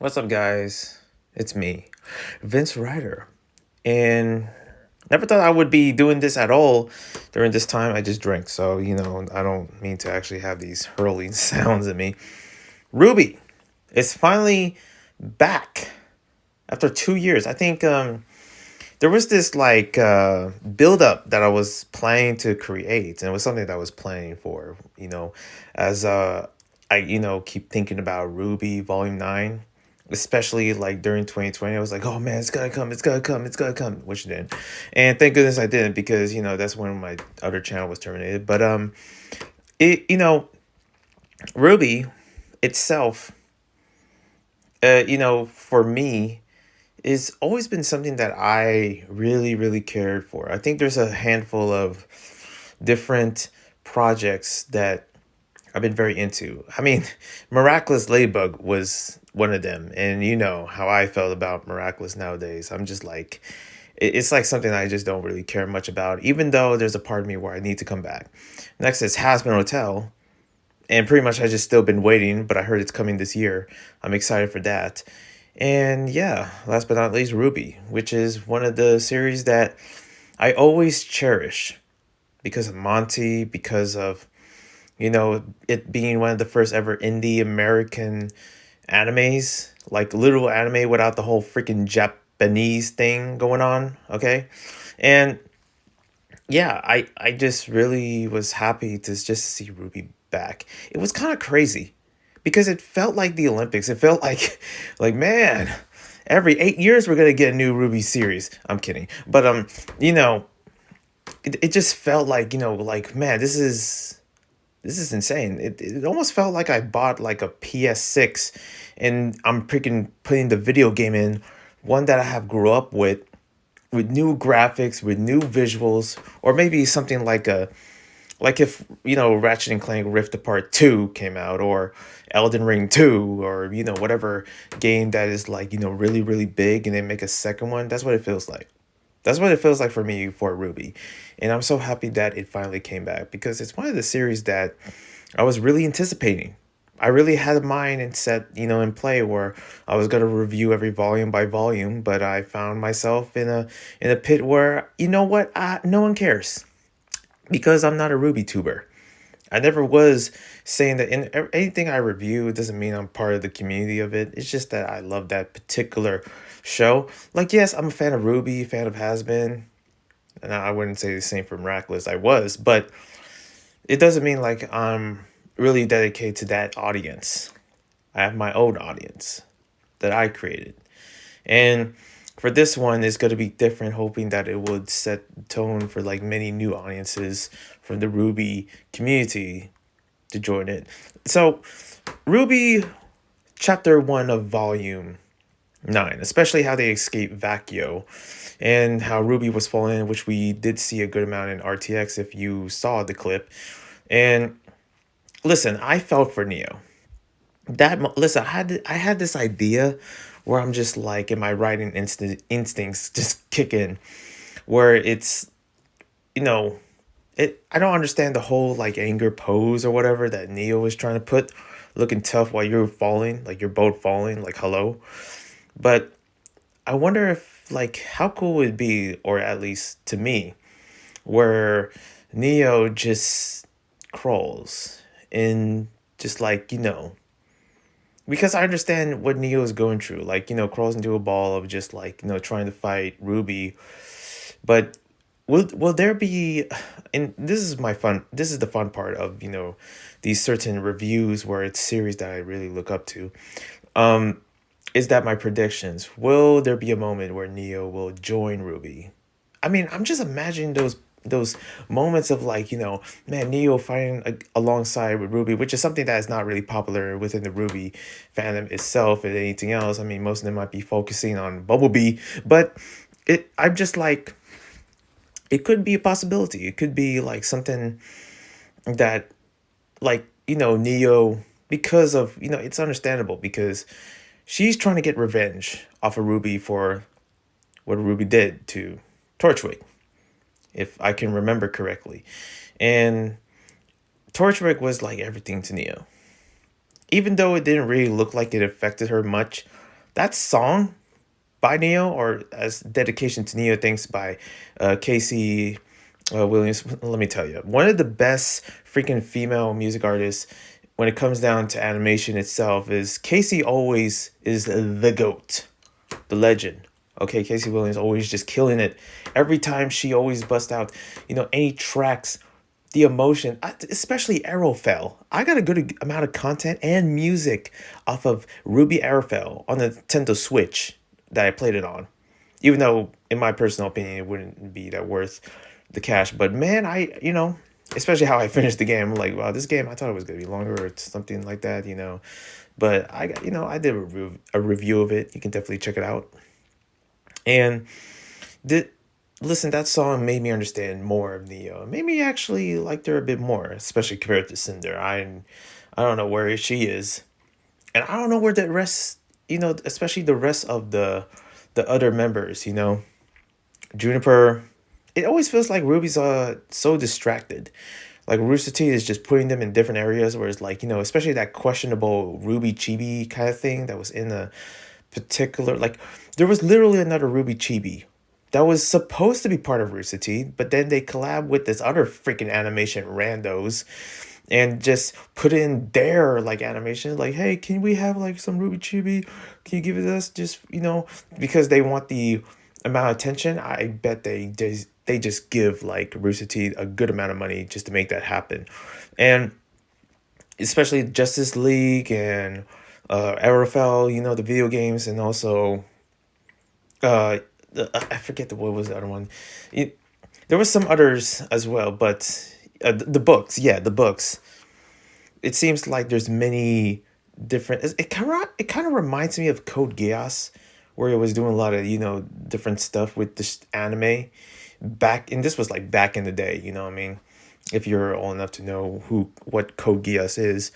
What's up, guys? It's me, Vince Ryder. And never thought I would be doing this at all during this time. I just drink. So, I don't mean to actually have these hurling sounds at me. Rwby is finally back after 2 years. I think there was this build up that I was planning to create, and it was something that I was planning for, as I keep thinking about Rwby Volume 9, especially like during 2020. I was like, oh man, it's gonna come, it's gonna come, it's gonna come, which it didn't. And thank goodness I didn't, because that's when my other channel was terminated. But it Rwby itself, for me, it's always been something that I really, really cared for. I think there's a handful of different projects that I've been very into. I mean, Miraculous Ladybug was one of them, and you know how I felt about Miraculous nowadays. I'm just like, it's like something I just don't really care much about, even though there's a part of me where I need to come back. Next is Hazbin Hotel, and pretty much I just still been waiting, but I heard it's coming this year. I'm excited for that. And yeah, last but not least, Rwby, which is one of the series that I always cherish because of Monty, because of, it being one of the first ever indie American animes, like literal anime without the whole freaking Japanese thing going on, okay? And yeah, I just really was happy to just see Rwby back. It was kind of crazy because it felt like the Olympics. It felt like like man, every 8 years we're going to get a new Rwby series. I'm kidding. But you know, it just felt like, like man, this is insane. It almost felt like I bought like a PS6 and I'm freaking putting the video game in, one that I have grew up with new graphics, with new visuals, or maybe something like if Ratchet and Clank Rift Apart 2 came out, or Elden Ring 2, or whatever game that is like really, really big, and they make a second one. That's what it feels like. That's what it feels like for me for Rwby. And I'm so happy that it finally came back, because it's one of the series that I was really anticipating. I really had a mind and set, in play where I was gonna review every volume by volume, but I found myself in a pit where, you know what, no one cares, because I'm not a Rwby tuber. I never was saying that in anything I review, it doesn't mean I'm part of the community of it. It's just that I love that particular show. Like, yes, I'm a fan of Rwby, fan of Has Been, and I wouldn't say the same for Miraculous. I was, but it doesn't mean like I'm really dedicated to that audience. I have my own audience that I created. And for this one, it's going to be different, hoping that it would set the tone for like many new audiences from the Rwby community to join it. So, Rwby chapter 1 of volume 9, especially how they escape Vacchio and how Rwby was falling in, which we did see a good amount in RTX if you saw the clip. And listen, I felt for Neo. Listen, I had this idea where I'm just like, in my writing instincts just kick in, where it's, you know, I don't understand the whole like anger pose or whatever that Neo was trying to put, looking tough while you're falling, like your boat falling, like hello. But I wonder if, like, how cool would it be, or at least to me, where Neo just crawls in, just like, because I understand what Neo is going through, like, crawls into a ball of just like, trying to fight Rwby. But will there be, and this is the fun part of, these certain reviews where it's series that I really look up to. Um, is that my predictions? Will there be a moment where Neo will join Rwby? I mean, I'm just imagining those moments of like, man, Neo fighting alongside with Rwby, which is something that is not really popular within the Rwby fandom itself and anything else. I mean, most of them might be focusing on Bumblebee, but I'm just like, it could be a possibility. It could be like something that, like, Neo, because of, it's understandable, because she's trying to get revenge off of Rwby for what Rwby did to Torchwick, if I can remember correctly. And was like everything to Neo. Even though it didn't really look like it affected her much, That song by Neo, or as dedication to Neo, thanks by Casey Williams. Let me tell you, one of the best freaking female music artists when it comes down to animation itself is Casey. Always is the goat, the legend. Okay, Casey Williams always just killing it. Every time she always busts out, any tracks, the emotion, especially Arrowfell. I got a good amount of content and music off of Ruby Arrowfell on the Nintendo Switch that I played it on. Even though, in my personal opinion, it wouldn't be that worth the cash. But man, especially how I finished the game, I'm like, wow, this game, I thought it was gonna be longer or something like that. But I got, I did a review of it. You can definitely check it out. And did listen, that song made me understand more of Neo. Made me actually like her a bit more, especially compared to Cinder. I don't know where she is, and I don't know where the rest, especially the rest of the other members. Juniper. It always feels like Ruby's so distracted. Like Rooster Teeth is just putting them in different areas, where it's like, especially that questionable Ruby Chibi kind of thing that was in the particular, like, there was literally another Ruby Chibi that was supposed to be part of Rooster Teeth, but then they collab with this other freaking animation randos and just put in their like animation, like, hey, can we have like some Ruby Chibi? Can you give it us? Just because they want the amount of attention. I bet they just give like Rooster Teeth a good amount of money just to make that happen, and especially Justice League and Arrowfell, the video games, and also uh, I forget what was the other one. There was some others as well, but the books, yeah, the books. It seems like there's many different. It kind of reminds me of Code Geass, where it was doing a lot of different stuff with this anime back, and this was like back in the day. You know what I mean? If you're old enough to know what Code Geass is,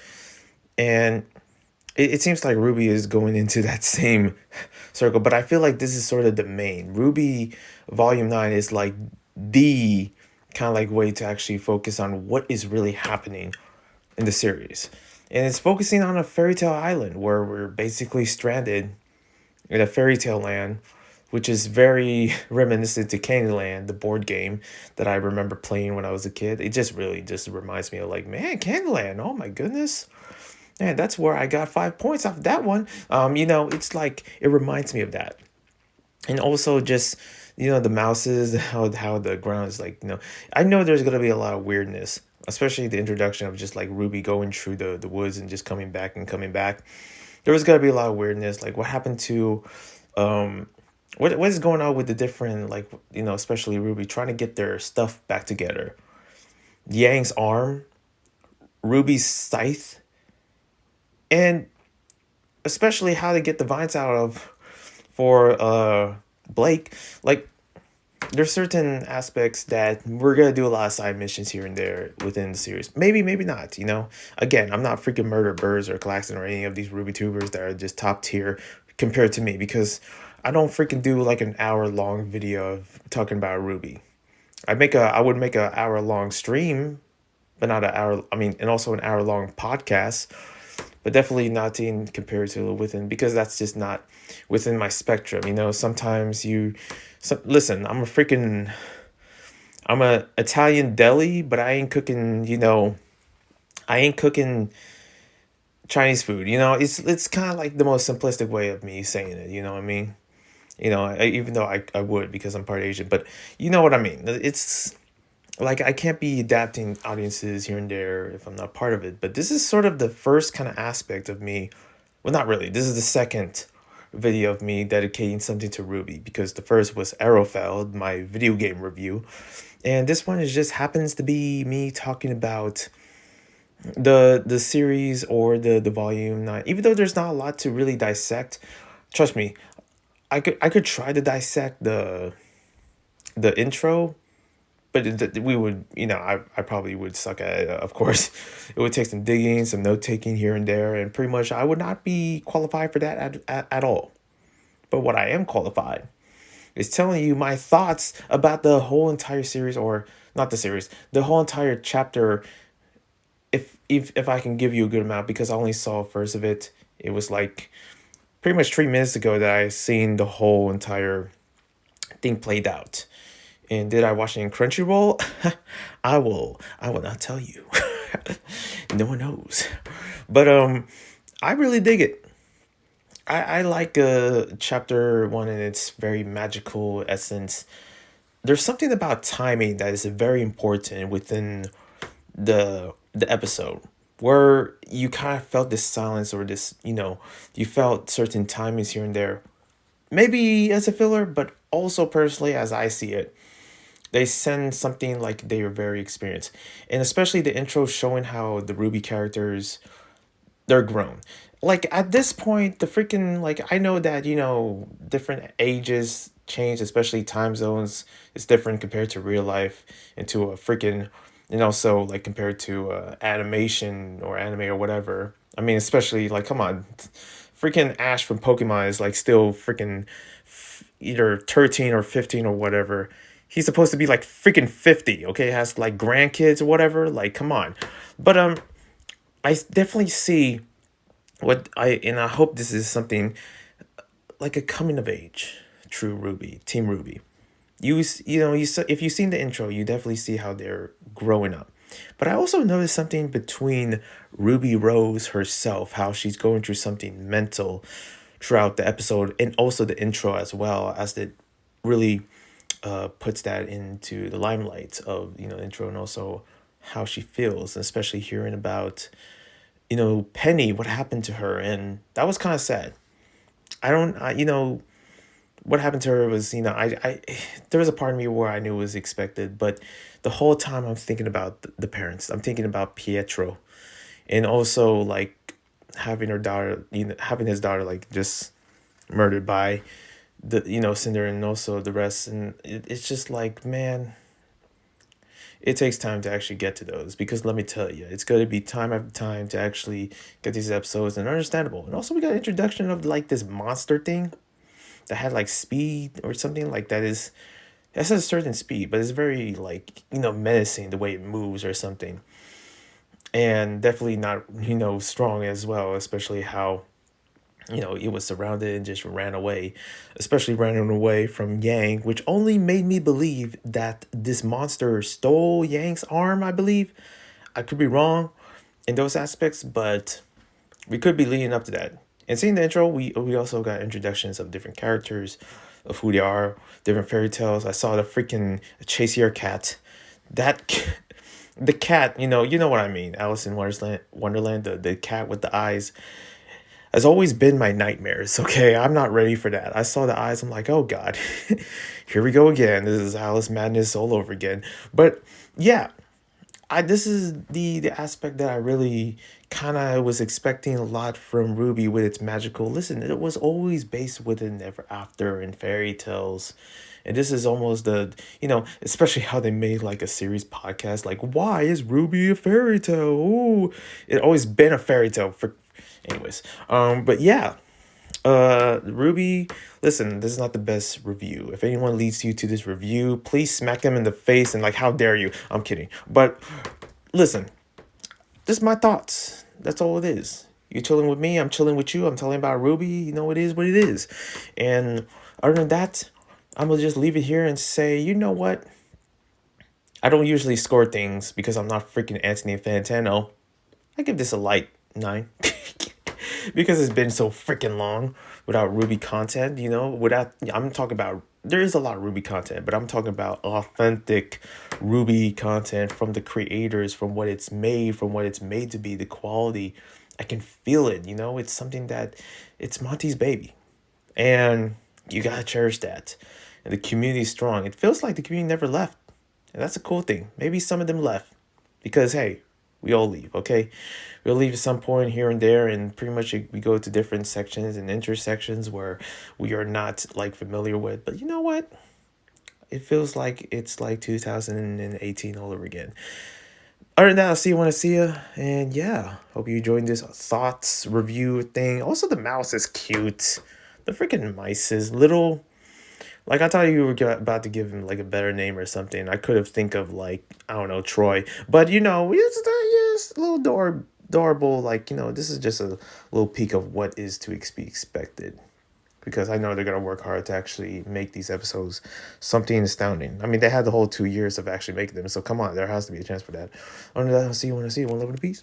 and it seems like Ruby is going into that same circle, but I feel like this is sort of the main Ruby Volume 9 is like the kind of like way to actually focus on what is really happening in the series. And it's focusing on a fairy tale island where we're basically stranded in a fairy tale land, which is very reminiscent to Candyland, the board game that I remember playing when I was a kid. It just really just reminds me of like, man, Candyland, oh my goodness. Man, that's where I got 5 points off that one. It's like it reminds me of that. And also just the mouses, how the ground is like, I know there's gonna be a lot of weirdness, especially the introduction of just like Ruby going through the woods and just coming back and coming back. There was gonna be a lot of weirdness, like what happened to um what is going on with the different, like, especially Ruby trying to get their stuff back together. Yang's arm, Ruby's scythe, and especially how to get the vines out of for Blake. Like, there's certain aspects that we're gonna do a lot of side missions here and there within the series. Maybe, maybe not. Again, I'm not freaking Murder Birds or Klaxon or any of these Ruby tubers that are just top tier compared to me, because I don't freaking do like an hour long video of talking about Ruby. I would make a hour long stream, but not an hour. I mean, and also an hour long podcast, but definitely not in compared to within, because that's just not within my spectrum. Sometimes listen. I'm a Italian deli, but I ain't cooking. I ain't cooking Chinese food. It's kind of like the most simplistic way of me saying it. You know what I mean? Even though I would, because I'm part Asian, but you know what I mean. It's like I can't be adapting audiences here and there if I'm not part of it. But this is sort of the first kind of aspect of me. Well, not really. This is the second video of me dedicating something to Ruby, because the first was Arrowfell, my video game review, and this one is just happens to be me talking about the series, or the volume 9. Even though there's not a lot to really dissect, trust me, I could try to dissect the intro, but we would, I probably would suck at it. Of course, it would take some digging, some note taking here and there, and pretty much I would not be qualified for that at all. But what I am qualified is telling you my thoughts about the whole entire series, or not the series, the whole entire chapter. If I can give you a good amount, because I only saw first of it. It was like pretty much 3 minutes ago that I seen the whole entire thing played out. And did I watch it in Crunchyroll? I will not tell you. No one knows. But I really dig it. I like chapter one and its very magical essence. There's something about timing that is very important within the episode where you kind of felt this silence or this, you felt certain timings here and there. Maybe as a filler, but also personally as I see it, they send something like they are very experienced. And especially the intro showing how the Ruby characters, they're grown. Like at this point, the freaking, like, I know that, different ages change, especially time zones is different compared to real life and to a freaking, and also like compared to animation or anime or whatever. I mean, especially like, come on, freaking Ash from Pokemon is like still freaking either 13 or 15 or whatever. He's supposed to be like freaking 50, okay? Has like grandkids or whatever. Like, come on. But I definitely see and I hope this is something like a coming of age. True Ruby, Team Ruby. If you've seen the intro, you definitely see how they're growing up. But I also noticed something between Ruby Rose herself, how she's going through something mental throughout the episode, and also the intro as well, as it really puts that into the limelight of intro, and also how she feels, especially hearing about Penny, what happened to her, and that was kind of sad. I don't, I, what happened to her was, there was a part of me where I knew it was expected, but the whole time I'm thinking about the parents. I'm thinking about Pietro, and also like having his daughter like just murdered by Cinder and also the rest, and it's just like, man, it takes time to actually get to those, because let me tell you, it's going to be time after time to actually get these episodes, and understandable. And also we got introduction of like this monster thing that had like speed or something like that is has a certain speed, but it's very like menacing the way it moves or something, and definitely not strong as well, especially how it was surrounded and just ran away, especially running away from Yang, which only made me believe that this monster stole Yang's arm, I believe. I could be wrong in those aspects, but we could be leading up to that. And seeing the intro, we also got introductions of different characters, of who they are, different fairy tales. I saw the freaking chase your cat. That the cat, you know what I mean. Alice in Wonderland, the cat with the eyes has always been my nightmares. Okay, I'm not ready for that. I saw the eyes, I'm like, oh god, here we go again. This is Alice madness all over again. But yeah, I this is the aspect that I really kind of was expecting a lot from Ruby with its magical. Listen, it was always based within ever after and fairy tales. And this is almost especially how they made like a series podcast, like, why is Ruby a fairy tale? Ooh, it always been a fairy tale for, anyways. But yeah, Ruby, listen, this is not the best review. If anyone leads you to this review, please smack them in the face and like, how dare you? I'm kidding. But listen, just my thoughts. That's all it is. You're chilling with me, I'm chilling with you. I'm telling about Ruby, it is what it is. And other than that, I'm gonna just leave it here and say, you know what? I don't usually score things because I'm not freaking Anthony Fantano. I give this a light 9. Because it's been so freaking long without Ruby content, I'm talking about, there is a lot of Ruby content, but I'm talking about authentic Ruby content from the creators, from what it's made, to be, the quality. I can feel it, it's something that, it's Monty's baby. And you gotta cherish that. And the community's strong. It feels like the community never left. And that's a cool thing. Maybe some of them left. Because hey, we all leave, okay? We'll leave at some point here and there, and pretty much we go to different sections and intersections where we are not like familiar with. But you know what? It feels like it's like 2018 all over again. Other than that, I'll see you when I see you. And yeah, hope you enjoyed this thoughts review thing. Also, the mouse is cute. The freaking mice is little. Like, I thought you were about to give him like a better name or something. I could have think of like, I don't know, Troy. But it's little adorable. Like, this is just a little peek of what is to be expected. Because I know they're gonna work hard to actually make these episodes something astounding. I mean, they had the whole 2 years of actually making them, so come on, there has to be a chance for that. On that, I'll see you when I see you. One love and peace.